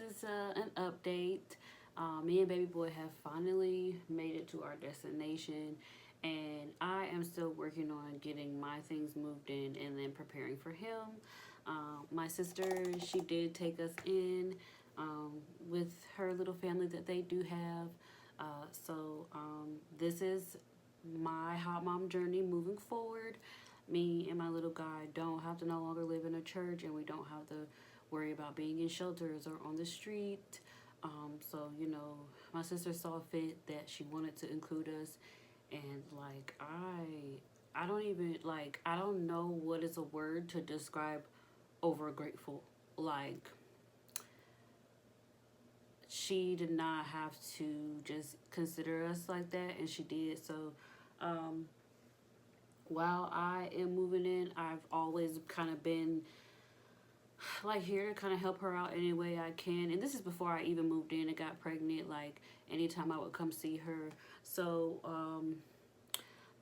is an update. Me and baby boy have finally made it to our destination, and I am still working on getting my things moved in and then preparing for him. My sister, she did take us in with her little family that they do have. This is my hot mom journey moving forward. Me and my little guy don't have to no longer live in a church, and we don't have to worry about being in shelters or on the street. My sister saw fit that she wanted to include us, and I don't even I don't know what is a word to describe over grateful. Like, she did not have to just consider us like that, and she did. So, um, while I am moving in, I've always kind of been like here to kind of help her out any way I can. And this is before I even moved in and got pregnant. Like, anytime I would come see her. So,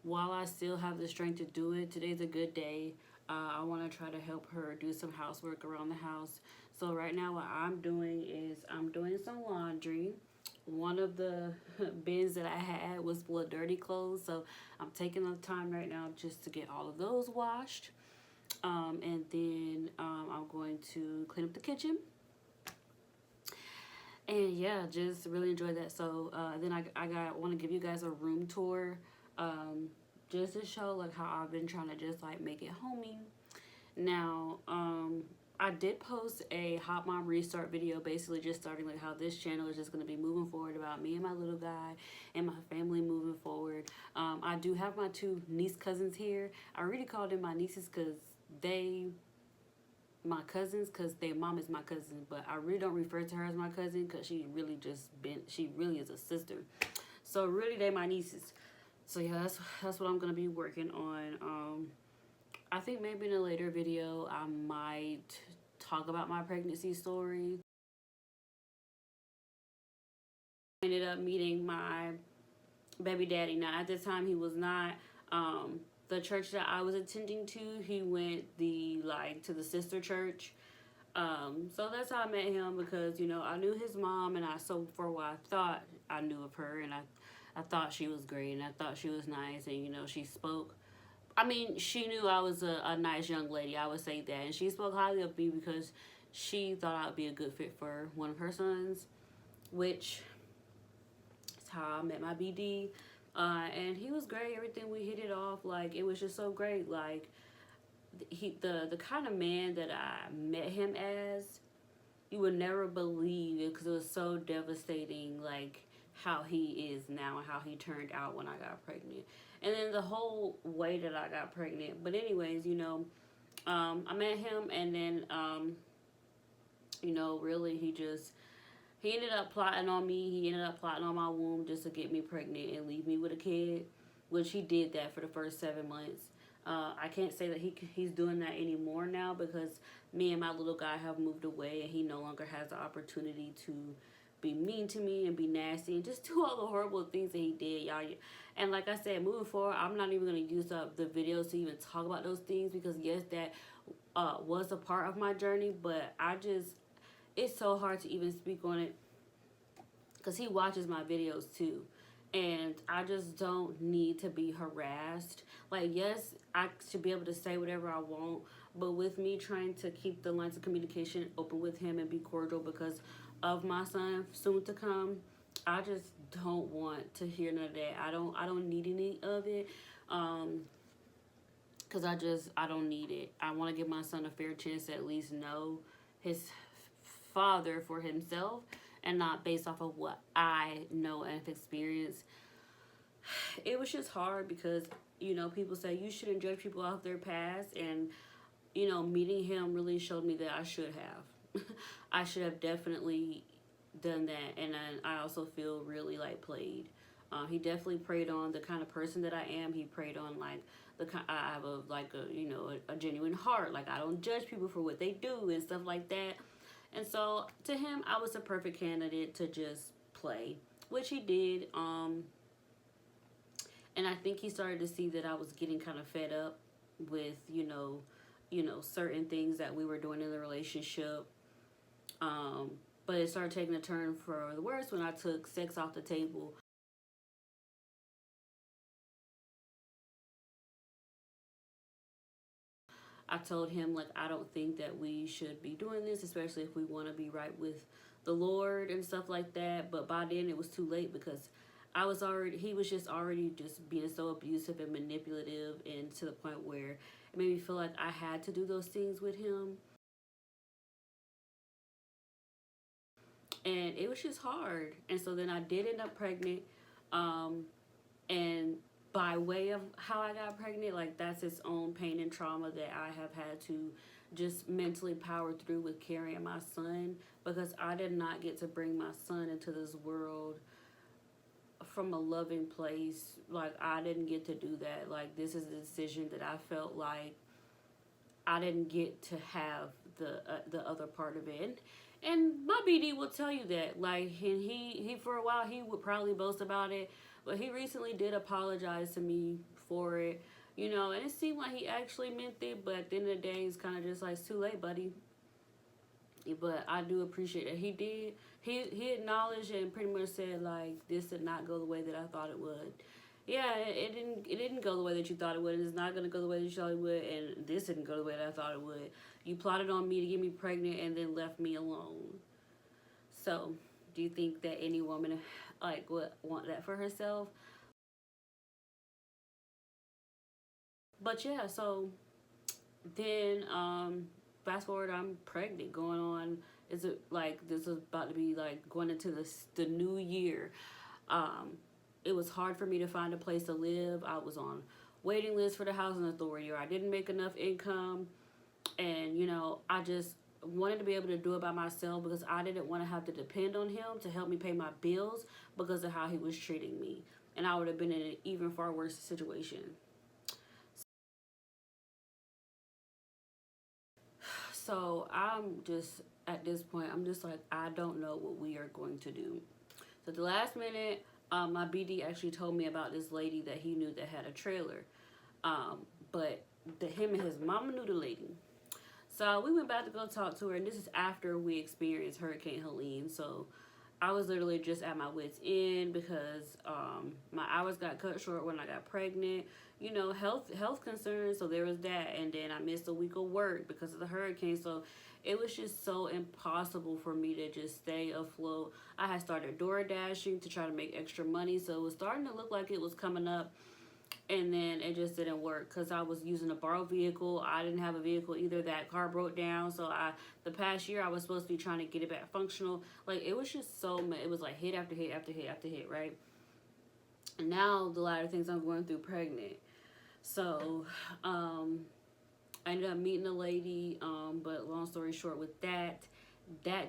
while I still have the strength to do it, today's a good day. I want to try to help her do some housework around the house. So right now what I'm doing is I'm doing some laundry. One of the bins that I had was full of dirty clothes, so I'm taking the time right now just to get all of those washed. And then I'm going to clean up the kitchen. And yeah, just really enjoy that. So then I want to give you guys a room tour, just to show like how I've been trying to just like make it homey. Now, I did post a Hot Mom Restart video, basically just starting like how this channel is just going to be moving forward about me and my little guy and my family moving forward. I do have my two niece cousins here. I really called them my nieces because they my cousins, because their mom is my cousin, but I really don't refer to her as my cousin because she really is a sister. So really they my nieces. So yeah, that's what I'm gonna be working on. I think maybe in a later video I might talk about my pregnancy story. I ended up meeting my baby daddy. Now at this time he was not the church that I was attending to. He went to the sister church. So that's how I met him, because I knew his mom, and for a while I thought I knew of her, and I thought she was great, and I thought she was nice, and she spoke. I mean, she knew I was a nice young lady, I would say that, and she spoke highly of me because she thought I would be a good fit for one of her sons, which is how I met my BD. And he was great. Everything, we hit it off. Like, it was just so great. Like, the kind of man that I met him as, you would never believe it, because it was so devastating, like how he is now and how he turned out when I got pregnant, and then the whole way that I got pregnant. But anyways, I met him, and then really he ended up plotting on me. He ended up plotting on my womb just to get me pregnant and leave me with a kid, which he did that for the first 7 months. I can't say that he's doing that anymore now, because me and my little guy have moved away, and he no longer has the opportunity to be mean to me and be nasty and just do all the horrible things that he did, y'all. And like I said, moving forward, I'm not even going to use up the videos to even talk about those things, because yes, that was a part of my journey, but it's so hard to even speak on it, because he watches my videos too, and I just don't need to be harassed. Like, yes, I should be able to say whatever I want, but with me trying to keep the lines of communication open with him and be cordial because of my son soon to come, I just don't want to hear none of that. I don't need any of it, because I don't need it. I want to give my son a fair chance to at least know his father for himself, and not based off of what I know and have experienced. It was just hard because, people say you shouldn't judge people off their past, and, meeting him really showed me that I should have. I should have definitely done that, and then I also feel really, like, played. He definitely preyed on the kind of person that I am. He preyed on, like, I have a genuine heart. Like, I don't judge people for what they do and stuff like that. And so to him, I was a perfect candidate to just play, which he did. And I think he started to see that I was getting kind of fed up with, certain things that we were doing in the relationship. But it started taking a turn for the worse when I took sex off the table. I told him, like, I don't think that we should be doing this, especially if we want to be right with the Lord and stuff like that. But by then it was too late because he was just already just being so abusive and manipulative, and to the point where it made me feel like I had to do those things with him. And it was just hard. And so then I did end up pregnant. Um, and by way of how I got pregnant, like, that's its own pain and trauma that I have had to just mentally power through with carrying my son, because I did not get to bring my son into this world from a loving place. Like, I didn't get to do that. Like, this is a decision that I felt like I didn't get to have the other part of it. And my BD will tell you that. Like, and he for a while he would probably boast about it, but he recently did apologize to me for it. You know, and it seemed like he actually meant it, but at the end of the day, it's kind of just like, it's too late, buddy. But I do appreciate that he did. He acknowledged and pretty much said, like, this did not go the way that I thought it would. Yeah, it didn't go the way that you thought it would. It's not gonna go the way that you thought it would, and this didn't go the way that I thought it would. You plotted on me to get me pregnant and then left me alone. So, do you think that any woman like would want that for herself? But yeah, so then fast forward, I'm pregnant, going on, is it like, this is about to be like going into the new year. um it was hard for me to find a place to live. I was on waiting list for the housing authority, or I didn't make enough income. And I just wanted to be able to do it by myself, because I didn't want to have to depend on him to help me pay my bills because of how he was treating me, and I would have been in an even far worse situation. So I'm just, at this point, I'm just like, I don't know what we are going to do. So at the last minute, my BD actually told me about this lady that he knew that had a trailer. But him and his mama knew the lady. So we went back to go talk to her, and this is after we experienced Hurricane Helene. So I was literally just at my wits' end, because my hours got cut short when I got pregnant. Health concerns. So there was that, and then I missed a week of work because of the hurricane. So it was just so impossible for me to just stay afloat. I had started door dashing to try to make extra money, so it was starting to look like it was coming up, and then it just didn't work because I was using a borrowed vehicle. I didn't have a vehicle either. That car broke down, so the past year I was supposed to be trying to get it back functional. Like, it was just so much. It was like hit after hit after hit after hit, right? And now the latter things I'm going through pregnant. So I ended up meeting a lady, but long story short, with that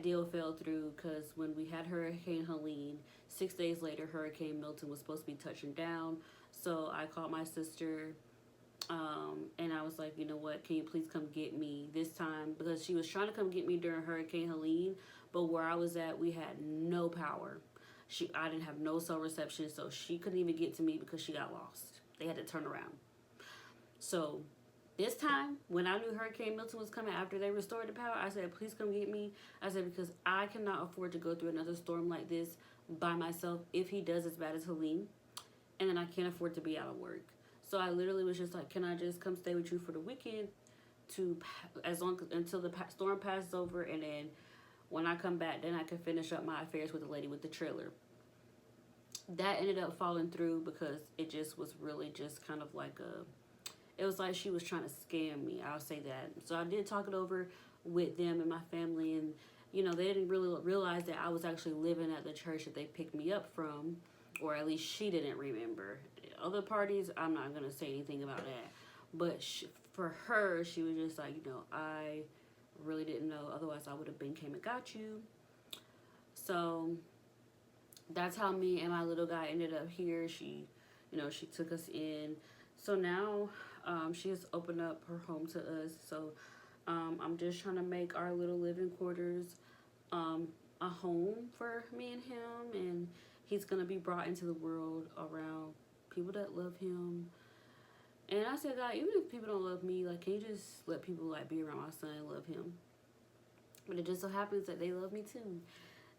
deal fell through, because when we had Hurricane Helene, 6 days later, Hurricane Milton was supposed to be touching down. So I called my sister, and I was like, you know what, can you please come get me this time? Because she was trying to come get me during Hurricane Helene, but where I was at, we had no power. I didn't have no cell reception, so she couldn't even get to me because she got lost. They had to turn around. So this time, when I knew Hurricane Milton was coming after they restored the power, I said, please come get me. I said, because I cannot afford to go through another storm like this by myself if he does as bad as Helene. And then I can't afford to be out of work. So I literally was just like, can I just come stay with you for the weekend, until the storm passes over, and then when I come back, then I can finish up my affairs with the lady with the trailer. That ended up falling through because it just was really just kind of like it was like she was trying to scam me. I'll say that. So I did talk it over with them and my family, and they didn't really realize that I was actually living at the church that they picked me up from, or at least she didn't remember. Other parties, I'm not gonna say anything about that. But for her, she was just like, I really didn't know. Otherwise, I would have been came and got you. So that's how me and my little guy ended up here. She took us in. So now she has opened up her home to us. So I'm just trying to make our little living quarters a home for me and him. And he's going to be brought into the world around people that love him. And I said, God, even if people don't love me, like, can you just let people, like, be around my son and love him? But it just so happens that they love me too.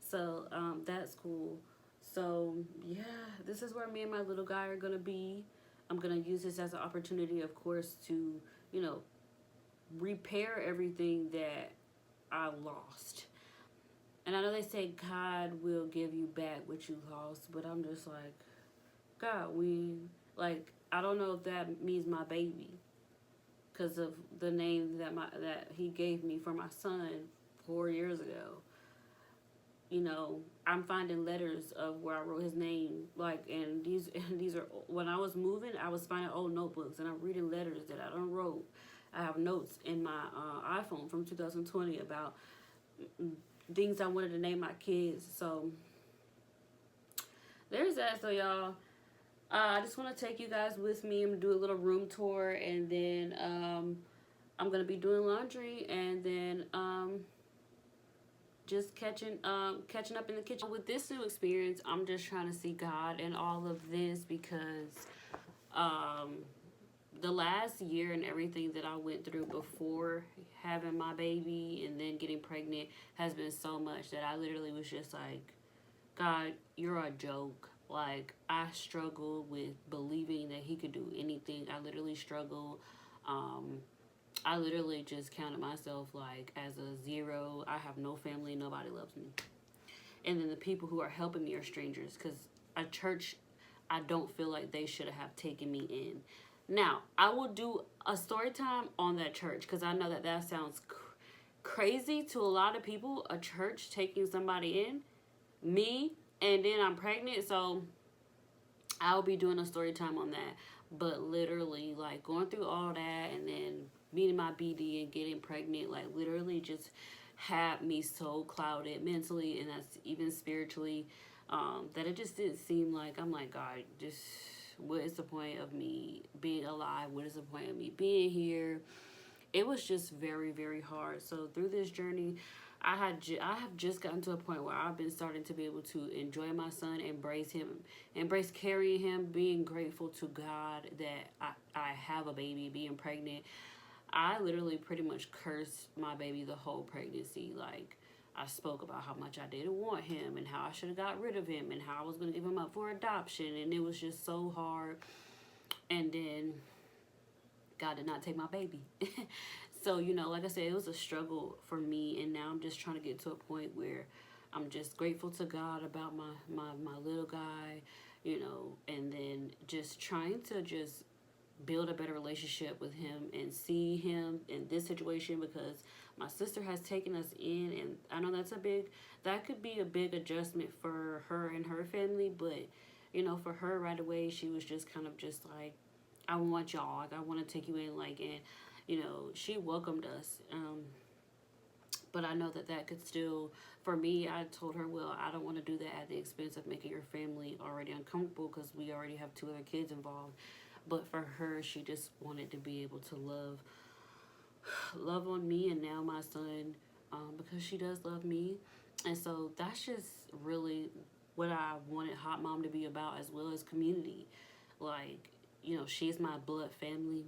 So that's cool. So yeah, this is where me and my little guy are gonna be. I'm gonna use this as an opportunity, of course, to you know repair everything that I lost. And I know they say God will give you back what you lost, but I'm just like, God, I don't know if that means my baby, because of the name that He gave me for my son 4 years ago. I'm finding letters of where I wrote his name, and these are when I was moving, I was finding old notebooks, and I'm reading letters that I don't wrote. I have notes in my iPhone from 2020 about things I wanted to name my kids. So there's that. So y'all, I just want to take you guys with me. I'm gonna do a little room tour, and then I'm gonna be doing laundry, and then just catching up in the kitchen. With this new experience, I'm just trying to see God in all of this, because um, the last year and everything that I went through before having my baby and then getting pregnant has been so much that I literally was just like, God, you're a joke. Like, I struggle with believing that He could do anything. I literally struggle. Um, I literally just counted myself like as a zero. I have no family. Nobody loves me. And then the people who are helping me are strangers, because a church, I don't feel like they should have taken me in. Now, I will do a story time on that church, because I know that that sounds crazy to a lot of people, a church taking somebody in, me, and then I'm pregnant. So I'll be doing a story time on that. But literally, like, going through all that and then meeting my BD and getting pregnant, like, literally just had me so clouded mentally, and that's even spiritually, that it just didn't seem like, I'm like, God, just what is the point of me being alive? What is the point of me being here? It was just very, very hard. So through this journey, I have just gotten to a point where I've been starting to be able to enjoy my son, embrace him, embrace carrying him, being grateful to God that I have a baby, being pregnant. I literally pretty much cursed my baby the whole pregnancy. Like, I spoke about how much I didn't want him and how I should have got rid of him and how I was going to give him up for adoption. And it was just so hard. And then God did not take my baby. So, like I said, it was a struggle for me. And now I'm just trying to get to a point where I'm just grateful to God about my little guy, and then just trying to just build a better relationship with him and see him in this situation, because my sister has taken us in, and I know that could be a big adjustment for her and her family. But for her, right away, she was just kind of just like, I want y'all, like, I want to take you in, like, and she welcomed us. But I know that could still, for me, I told her, well, I don't want to do that at the expense of making your family already uncomfortable, because we already have 2 other kids involved. But for her, she just wanted to be able to love on me and now my son, because she does love me. And so that's just really what I wanted Hot Mom to be about, as well as community. Like, she's my blood family,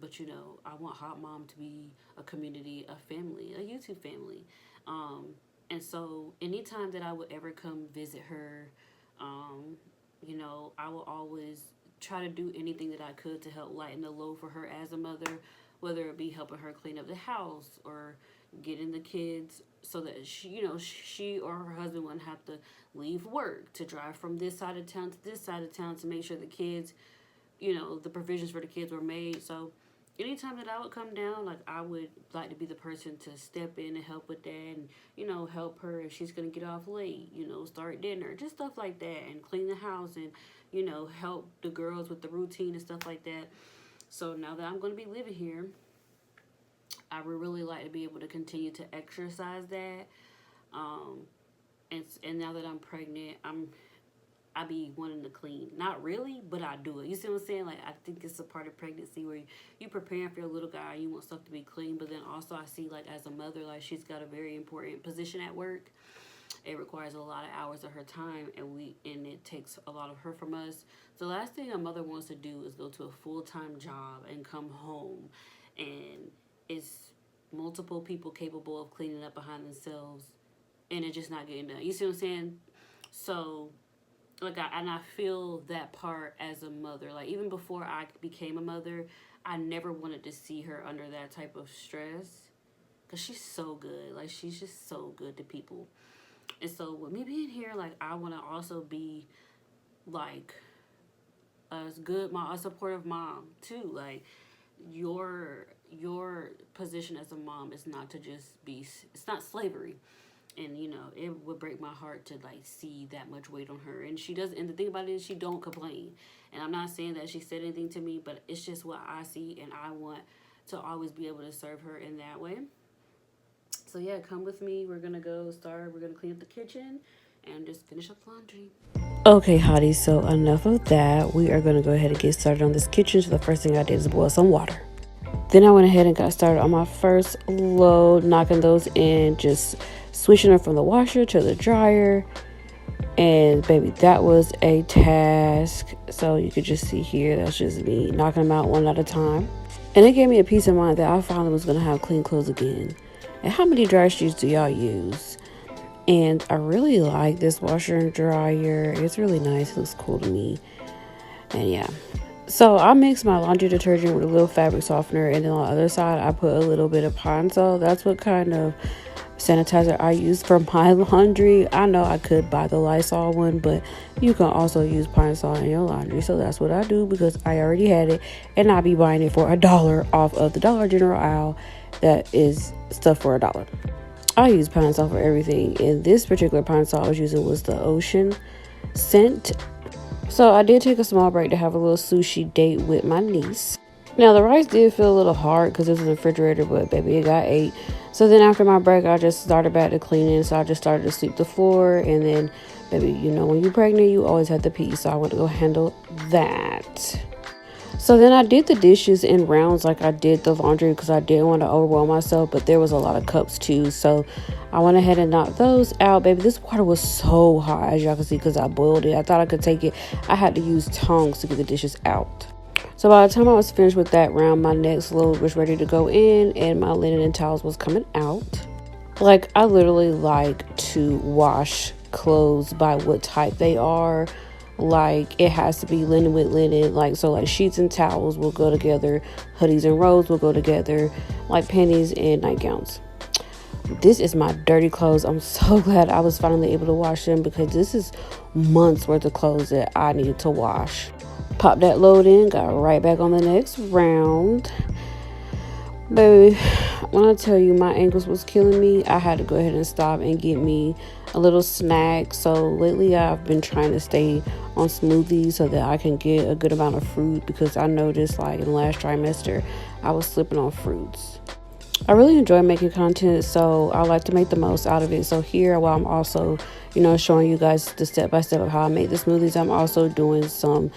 but I want Hot Mom to be a community, a family, a YouTube family. And so anytime that I would ever come visit her, I will always try to do anything that I could to help lighten the load for her as a mother, whether it be helping her clean up the house or getting the kids so that she or her husband wouldn't have to leave work to drive from this side of town to this side of town to make sure the kids, the provisions for the kids were made. So anytime that I would come down, like, I would like to be the person to step in and help with that, and help her if she's gonna get off late, start dinner, just stuff like that, and clean the house, and help the girls with the routine and stuff like that. So now that I'm gonna be living here, I would really like to be able to continue to exercise that. And now that I'm pregnant, I be wanting to clean. Not really, but I do it. You see what I'm saying? Like, I think it's a part of pregnancy where you preparing for your little guy, you want stuff to be clean, but then also I see, like, as a mother, like, she's got a very important position at work. It requires a lot of hours of her time, and it takes a lot of her from us. So the last thing a mother wants to do is go to a full-time job and come home, and it's multiple people capable of cleaning up behind themselves, and it's just not getting done. You see what I'm saying? So like I feel that part as a mother. Like even before I became a mother, I never wanted to see her under that type of stress because she's so good. Like she's just so good to people. And so with me being here, like I want to also be like a supportive mom too. Like your position as a mom is not to just be. It's not slavery. And it would break my heart to like see that much weight on her, and she does. And the thing about it is she don't complain, and I'm not saying that she said anything to me, but it's just what I see, and I want to always be able to serve her in that way. So yeah, come with me. We're gonna clean up the kitchen and just finish up laundry. Okay, hotties, so enough of that. We are going to go ahead and get started on this kitchen. So the first thing I did is boil some water. Then I went ahead and got started on my first load, knocking those in, just switching them from the washer to the dryer. And baby, that was a task. So you could just see here, that's just me knocking them out one at a time. And it gave me a peace of mind that I finally was going to have clean clothes again. And how many dryer sheets do y'all use? And I really like this washer and dryer. It's really nice. It looks cool to me. And yeah. So I mix my laundry detergent with a little fabric softener. And then on the other side, I put a little bit of Pine Sol. That's what kind of sanitizer I use for my laundry. I know I could buy the Lysol one, but you can also use Pine Sol in your laundry. So that's what I do because I already had it. And I'll be buying it for $1 off of the Dollar General aisle. That is stuff for $1. I use Pine Sol for everything, and this particular Pine Sol I was using was the Ocean scent. So I did take a small break to have a little sushi date with my niece. Now the rice did feel a little hard because it was in the refrigerator, but baby, it got ate. So then after my break, I just started back to cleaning. So I just started to sweep the floor, and then baby, when you're pregnant, you always have to pee. So I went to go handle that. So then I did the dishes in rounds like I did the laundry because I didn't want to overwhelm myself, but there was a lot of cups too. So I went ahead and knocked those out. Baby, this water was so hot, as y'all can see, because I boiled it. I thought I could take it. I had to use tongs to get the dishes out. So by the time I was finished with that round, my next load was ready to go in and my linen and towels was coming out. Like, I literally like to wash clothes by what type they are. Like, it has to be linen with linen. Like, so like sheets and towels will go together. Hoodies and robes will go together. Like panties and nightgowns. This is my dirty clothes. I'm so glad I was finally able to wash them because this is months worth of clothes that I needed to wash. Pop that load in. Got right back on the next round. Baby, when I tell you my ankles was killing me, I had to go ahead and stop and get me a little snack. So lately I've been trying to stay on smoothies so that I can get a good amount of fruit because I noticed like in the last trimester I was slipping on fruits. I really enjoy making content, so I like to make the most out of it. So here, while I'm also, showing you guys the step-by-step of how I make the smoothies, I'm also doing some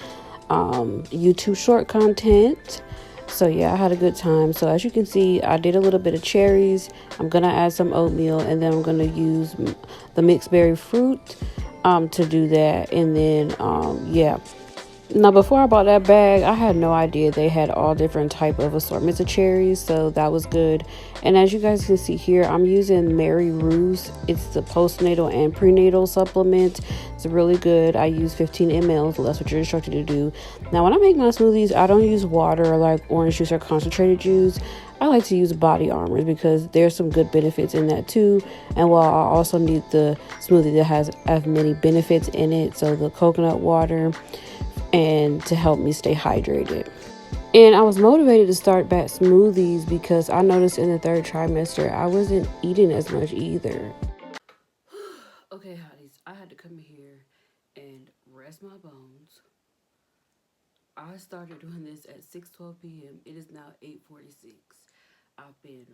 YouTube short content. So yeah, I had a good time. So as you can see, I did a little bit of cherries. I'm gonna add some oatmeal, and then I'm gonna use the mixed berry fruit to do that. And then yeah. Now before I bought that bag, I had no idea they had all different type of assortments of cherries, so that was good. And as you guys can see here, I'm using Mary Rue's. It's the postnatal and prenatal supplement. It's really good. I use 15 ml, so that's what you're instructed to do. Now when I make my smoothies, I don't use water like orange juice or concentrated juice. I like to use body armor because there's some good benefits in that too. And while I also need the smoothie that has as many benefits in it, so the coconut water, and to help me stay hydrated. And I was motivated to start back smoothies because I noticed in the third trimester I wasn't eating as much either. Okay, hotties, I had to come here and rest my bones. I started doing this at 6:12 p.m. It is now 8:46. I've been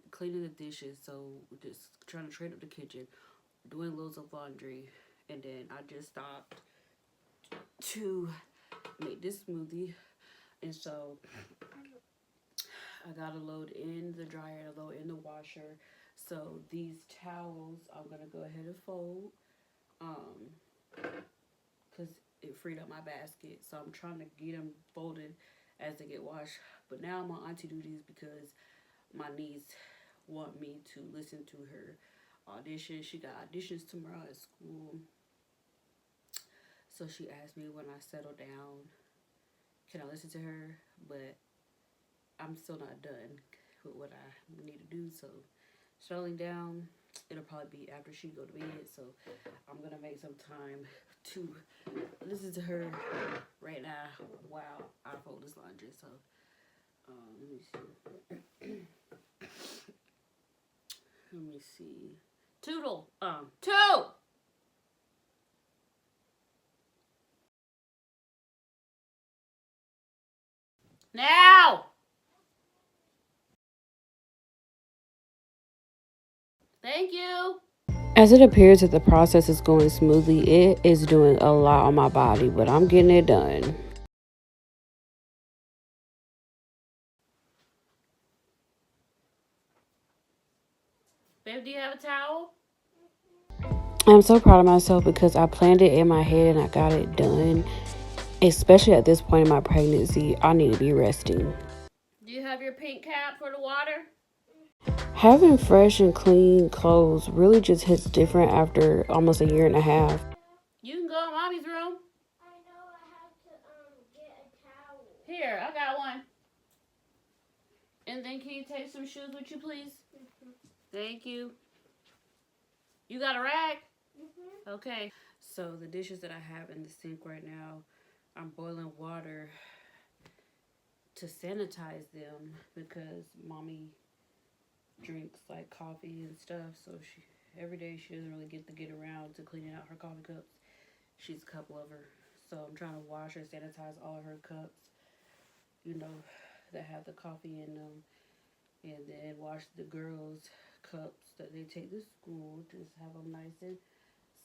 cleaning the dishes, so just trying to train up the kitchen, doing loads of laundry, and then I just stopped to make this smoothie. And so I got a load in the dryer and a load in the washer. So these towels I'm gonna go ahead and fold, because it freed up my basket. So I'm trying to get them folded as they get washed. But now I'm on auntie duties because my niece want me to listen to her audition. She got auditions tomorrow at school. So she asked me when I settle down, can I listen to her? But I'm still not done with what I need to do. So settling down, it'll probably be after she go to bed. So I'm gonna make some time to listen to her right now while I fold this laundry. So let me see. Let me see. Toodle. Toot. Now. Thank you. As it appears that the process is going smoothly, it is doing a lot on my body, but I'm getting it done. Babe, do you have a towel? I'm so proud of myself because I planned it in my head and I got it done. Especially at this point in my pregnancy, I need to be resting. Do you have your pink cap for the water? Having fresh and clean clothes really just hits different after almost a year and a half. You can go in mommy's room. I know I have to get a towel. Here, I got one. And then can you take some shoes with you, please? Mm-hmm. Thank you. You got a rag? Mm-hmm. Okay. So the dishes that I have in the sink right now, I'm boiling water to sanitize them because mommy drinks like coffee and stuff. So she every day she doesn't really get around to cleaning out her coffee cups. She's a cup lover. So I'm trying to wash and sanitize all of her cups, you know, that have the coffee in them. And then wash the girls' cups that they take to school. Just have them nice and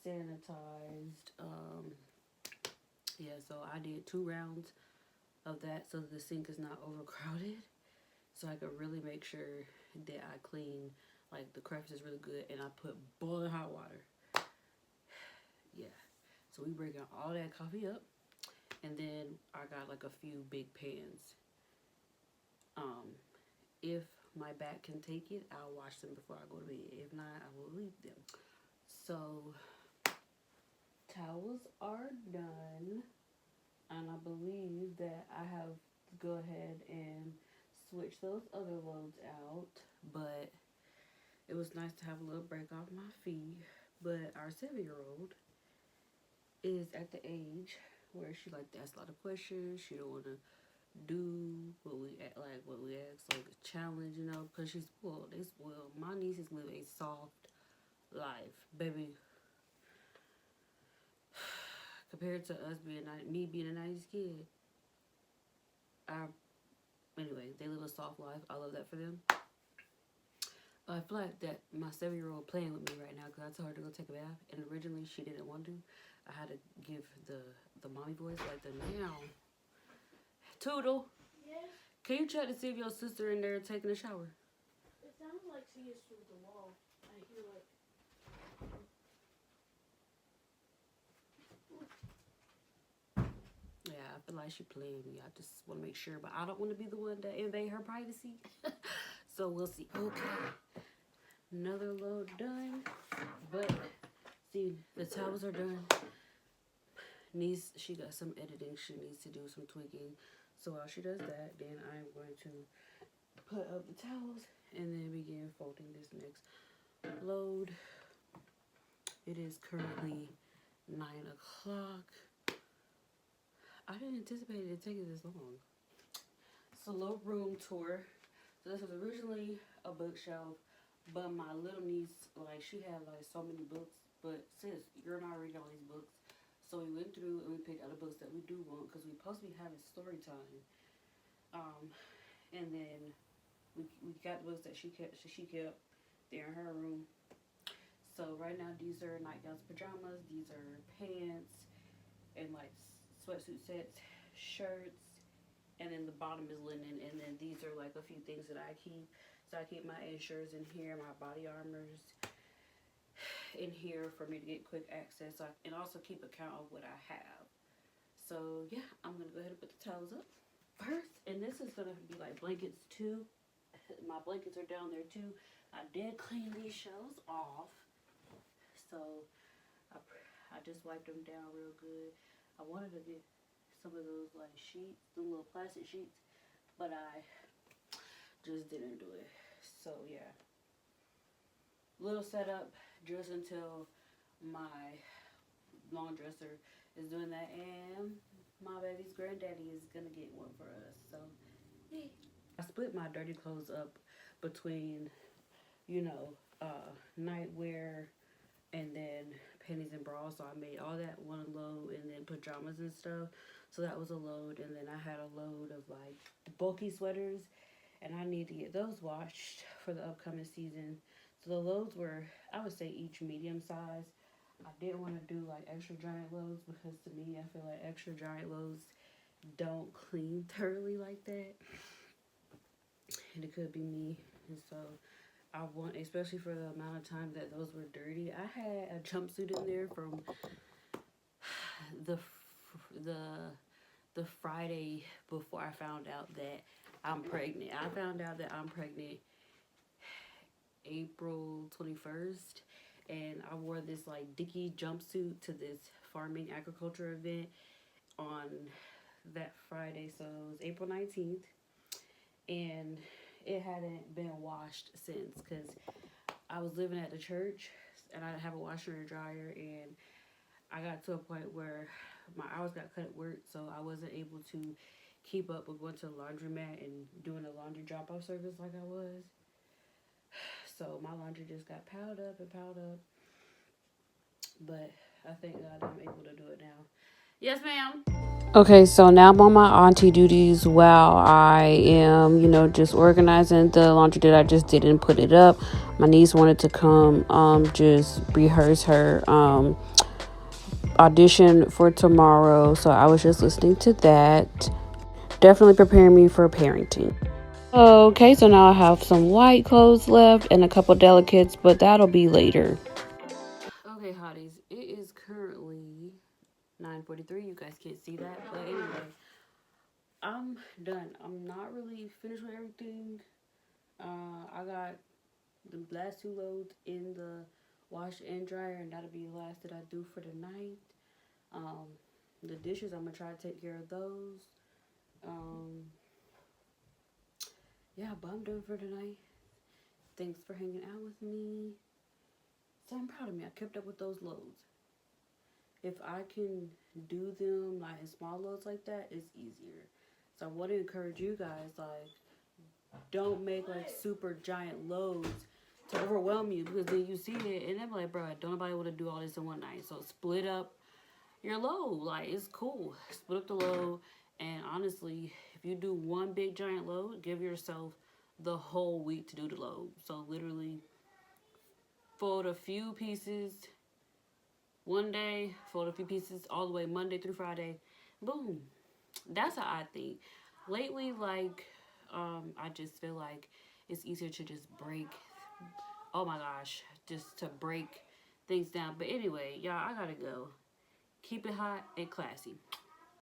sanitized. Yeah, so I did 2 rounds of that so the sink is not overcrowded. So I could really make sure that I clean, like the crevice is really good, and I put boiling hot water. Yeah. So we breaking all that coffee up, and then I got like a few big pans. If my back can take it, I'll wash them before I go to bed. If not, I will leave them. So towels are done, and I believe that I have to go ahead and switch those other loads out. But it was nice to have a little break off my feet. But our 7-year-old is at the age where she like to ask a lot of questions. She don't want to do what we ask, like a challenge, because she's spoiled. They spoiled. My nieces live a soft life, baby. Compared to us me being a 90s kid, I anyway, they live a soft life. I love that for them. I feel like that my 7-year-old playing with me right now because I told her to go take a bath, and originally she didn't want to. I had to give the mommy voice like the now. Toodle. Yes. Can you check to see if your sister in there taking a shower? It sounds like she is through the wall. I hear like. Yeah, I feel like she playing me. I just want to make sure, but I don't want to be the one to invade her privacy. So we'll see. Okay. Another load done. But see, the towels are done. She got some editing she needs to do, some tweaking. So while she does that, then I'm going to put up the towels and then begin folding this next load. It is currently 9 o'clock. I didn't anticipate it taking this long. It's a low room tour. So this was originally a bookshelf, but my little niece, like, she had like so many books. But sis, you're not reading all these books. So we went through and we picked out the books that we do want because we're supposed to be having story time. And then we got the books that she kept there in her room. So right now these are nightgowns, pajamas. These are pants and like sweatsuit sets, shirts, and then the bottom is linen. And then these are like a few things that I keep. So I keep my insurance in here, my body armors in here for me to get quick access, and also keep account of what I have. So yeah, I'm gonna go ahead and put the towels up first, and this is gonna be like blankets too. My blankets are down there too. I did clean these shelves off, So I just wiped them down real good. I wanted to get some of those like sheets, the little plastic sheets, but I just didn't do it. So yeah, little setup just until my lawn dresser is doing that, and my baby's granddaddy is gonna get one for us. So yeah. I split my dirty clothes up between, you know, nightwear and then panties and bras. So I made all that one load, and then pajamas and stuff. So that was a load, and then I had a load of like bulky sweaters, and I need to get those washed for the upcoming season. So the loads were, I would say, each medium size. I didn't want to do like extra giant loads because to me, I feel like extra giant loads don't clean thoroughly like that, and it could be me. And so I want, especially for the amount of time that those were dirty. I had a jumpsuit in there from the the the Friday before I found out that I'm pregnant. I found out that I'm pregnant April 21st, and I wore this like dicky jumpsuit to this farming agriculture event on that Friday. So it was April 19th, and it hadn't been washed since because I was living at the church and I have a washer and dryer, and I got to a point where my hours got cut at work, so I wasn't able to keep up with going to the laundromat and doing a laundry drop off service like I was. So my laundry just got piled up and piled up. But I thank God I'm able to do it now. Yes, ma'am. Okay, so now I'm on my auntie duties while I am, just organizing the laundry that I just didn't put it up. My niece wanted to come just rehearse her audition for tomorrow, so I was just listening to that. Definitely preparing me for parenting. Okay, so now I have some white clothes left and a couple delicates, but that'll be later. Okay, hotties, it is currently 9:43. You guys can't see that, but anyway, I'm done. I'm not really finished with everything. I got the last two loads in the wash and dryer, and that'll be the last that I do for the night. Um, the dishes, I'm gonna try to take care of those. Um, yeah, but I'm done for tonight. Thanks for hanging out with me. So I'm proud of me. I kept up with those loads. If I can do them like in small loads like that, it's easier. So I want to encourage you guys, like, don't make like super giant loads to overwhelm you, because then you see it and they're like, bro, don't nobody want to do all this in one night. So split up your load. Like, it's cool. Split up the load. And honestly, if you do one big giant load, give yourself the whole week to do the load. So literally fold a few pieces one day, fold a few pieces all the way Monday through Friday. Boom. That's how I think. Lately, like, I just feel like it's easier to just break. Oh my gosh, just to break things down. But anyway, y'all, I gotta go. Keep it hot and classy.